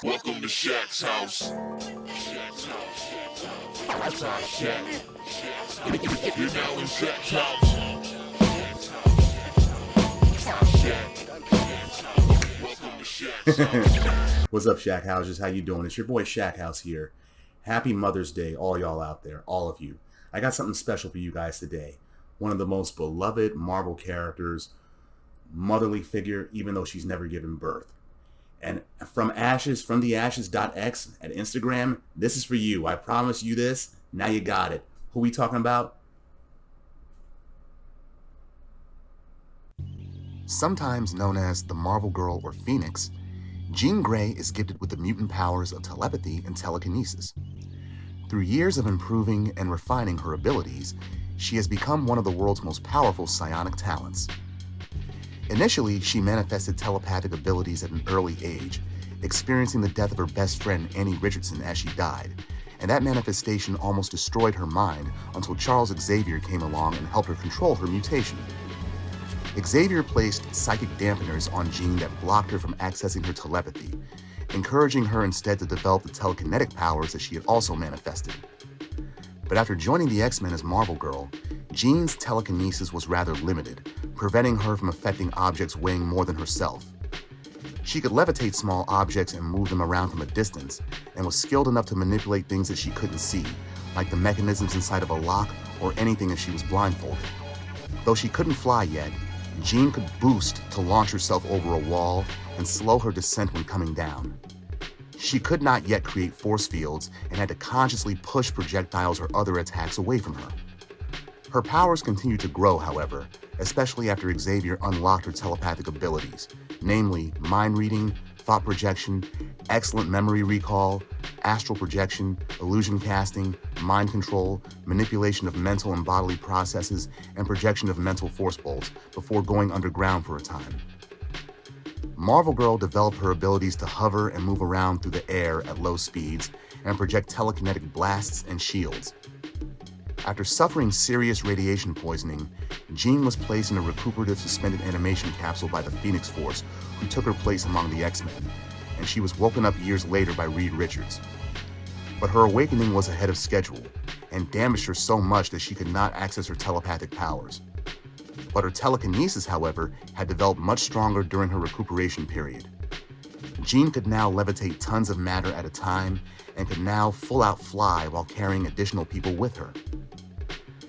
Welcome to Shaq's house. Shaq's house. That's our Shaq. You're now in Shaq's house. Welcome to Shaq's house. What's up, Shaq Houses? How you doing? It's your boy Shaq House here. Happy Mother's Day, all y'all out there, all of you. I got something special for you guys today. One of the most beloved Marvel characters, motherly figure, even though she's never given birth. And from the ashes.x at Instagram, this is for you. I promise you this. Now you got it. Who we talking about? Sometimes known as the Marvel Girl or Phoenix, Jean Grey is gifted with the mutant powers of telepathy and telekinesis. Through years of improving and refining her abilities, she has become one of the world's most powerful psionic talents. Initially, she manifested telepathic abilities at an early age, experiencing the death of her best friend Annie Richardson as she died, and that manifestation almost destroyed her mind until Charles Xavier came along and helped her control her mutation. Xavier placed psychic dampeners on Jean that blocked her from accessing her telepathy, encouraging her instead to develop the telekinetic powers that she had also manifested. But after joining the X-Men as Marvel Girl, Jean's telekinesis was rather limited, preventing her from affecting objects weighing more than herself. She could levitate small objects and move them around from a distance, and was skilled enough to manipulate things that she couldn't see, like the mechanisms inside of a lock or anything if she was blindfolded. Though she couldn't fly yet, Jean could boost to launch herself over a wall and slow her descent when coming down. She could not yet create force fields and had to consciously push projectiles or other attacks away from her. Her powers continued to grow, however, especially after Xavier unlocked her telepathic abilities, namely mind reading, thought projection, excellent memory recall, astral projection, illusion casting, mind control, manipulation of mental and bodily processes, and projection of mental force bolts before going underground for a time. Marvel Girl developed her abilities to hover and move around through the air at low speeds and project telekinetic blasts and shields. After suffering serious radiation poisoning, Jean was placed in a recuperative suspended animation capsule by the Phoenix Force, who took her place among the X-Men, and she was woken up years later by Reed Richards. But her awakening was ahead of schedule, and damaged her so much that she could not access her telepathic powers. But her telekinesis, however, had developed much stronger during her recuperation period. Jean could now levitate tons of matter at a time, and could now full-out fly while carrying additional people with her.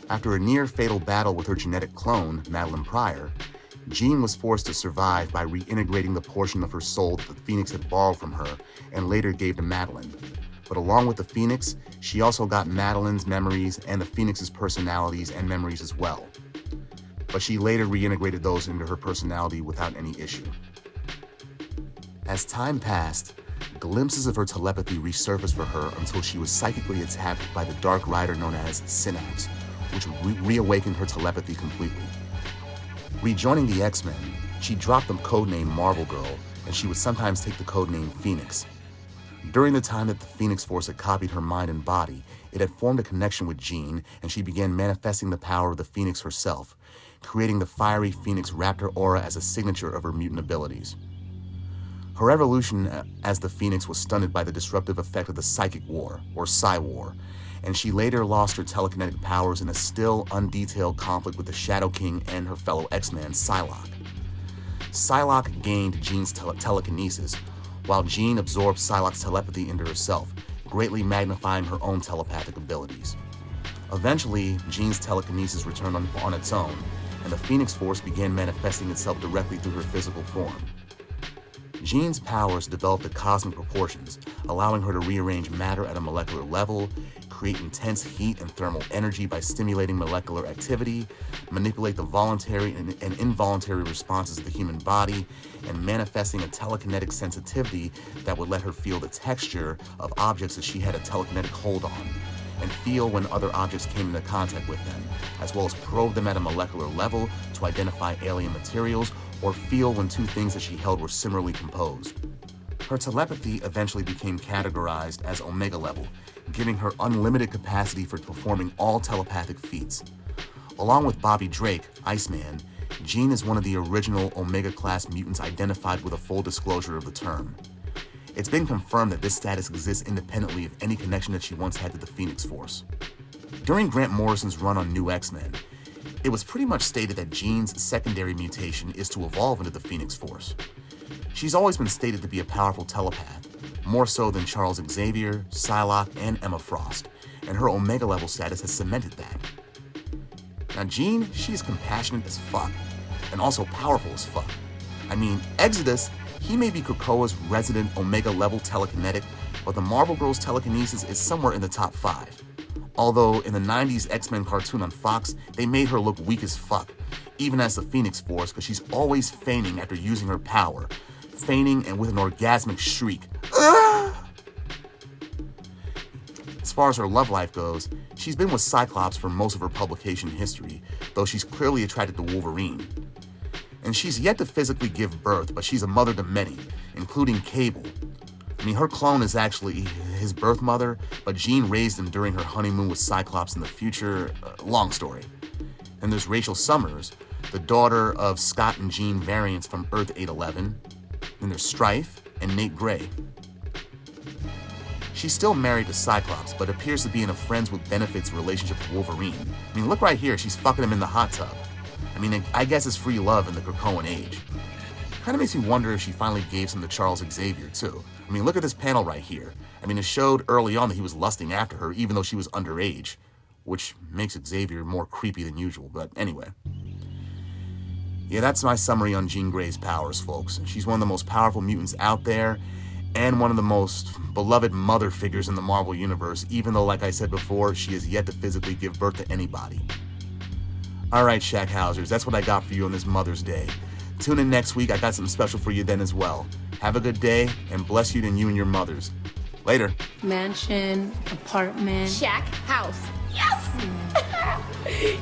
After a near-fatal battle with her genetic clone, Madelyne Pryor, Jean was forced to survive by reintegrating the portion of her soul that the Phoenix had borrowed from her and later gave to Madelyne. But along with the Phoenix, she also got Madelyne's memories and the Phoenix's personalities and memories as well. But she later reintegrated those into her personality without any issue. As time passed, glimpses of her telepathy resurfaced for her until she was psychically attacked by the Dark Rider known as Synapse, which reawakened her telepathy completely. Rejoining the X-Men, she dropped the codename Marvel Girl, and she would sometimes take the codename Phoenix. During the time that the Phoenix Force had copied her mind and body, it had formed a connection with Jean, and she began manifesting the power of the Phoenix herself, creating the fiery Phoenix Raptor aura as a signature of her mutant abilities. Her evolution as the Phoenix was stunted by the disruptive effect of the Psychic War, or Psy War, and she later lost her telekinetic powers in a still undetailed conflict with the Shadow King and her fellow X-Man, Psylocke. Psylocke gained Jean's telekinesis, while Jean absorbed Psylocke's telepathy into herself, greatly magnifying her own telepathic abilities. Eventually, Jean's telekinesis returned on its own, and the Phoenix Force began manifesting itself directly through her physical form. Jean's powers developed to cosmic proportions, allowing her to rearrange matter at a molecular level, create intense heat and thermal energy by stimulating molecular activity, manipulate the voluntary and involuntary responses of the human body, and manifesting a telekinetic sensitivity that would let her feel the texture of objects that she had a telekinetic hold on, and feel when other objects came into contact with them, as well as probe them at a molecular level to identify alien materials or feel when two things that she held were similarly composed. Her telepathy eventually became categorized as Omega level, giving her unlimited capacity for performing all telepathic feats. Along with Bobby Drake, Iceman, Jean is one of the original Omega-class mutants identified with a full disclosure of the term. It's been confirmed that this status exists independently of any connection that she once had to the Phoenix Force. During Grant Morrison's run on New X-Men, it was pretty much stated that Jean's secondary mutation is to evolve into the Phoenix Force. She's always been stated to be a powerful telepath, more so than Charles Xavier, Psylocke, and Emma Frost, and her Omega level status has cemented that. Now Jean, she is compassionate as fuck, and also powerful as fuck. I mean, Exodus, he may be Krakoa's resident Omega level telekinetic, but the Marvel Girl's telekinesis is somewhere in the top 5. Although in the 90s X-Men cartoon on Fox, they made her look weak as fuck, even as the Phoenix Force, because she's always feigning after using her power. Feigning and with an orgasmic shriek. As far as her love life goes, she's been with Cyclops for most of her publication history, though she's clearly attracted to Wolverine. And she's yet to physically give birth, but she's a mother to many, including Cable. I mean, her clone is actually his birth mother, but Jean raised him during her honeymoon with Cyclops in the future. Long story. And there's Rachel Summers, the daughter of Scott and Jean variants from Earth 811. Then there's Stryfe and Nate Gray. She's still married to Cyclops, but appears to be in a friends with benefits relationship with Wolverine. I mean, look right here, she's fucking him in the hot tub. I mean, I guess it's free love in the Krakoan age. Kinda makes me wonder if she finally gave some to Charles Xavier, too. I mean, look at this panel right here. I mean, it showed early on that he was lusting after her, even though she was underage, which makes Xavier more creepy than usual, but anyway. Yeah, that's my summary on Jean Grey's powers, folks. She's one of the most powerful mutants out there, and one of the most beloved mother figures in the Marvel Universe, even though, like I said before, she has yet to physically give birth to anybody. Alright, Shackhousers, that's what I got for you on this Mother's Day. Tune in next week, I got something special for you then as well. Have a good day, and bless you to you and your mothers. Later. Mansion, apartment. Shack house. Yes!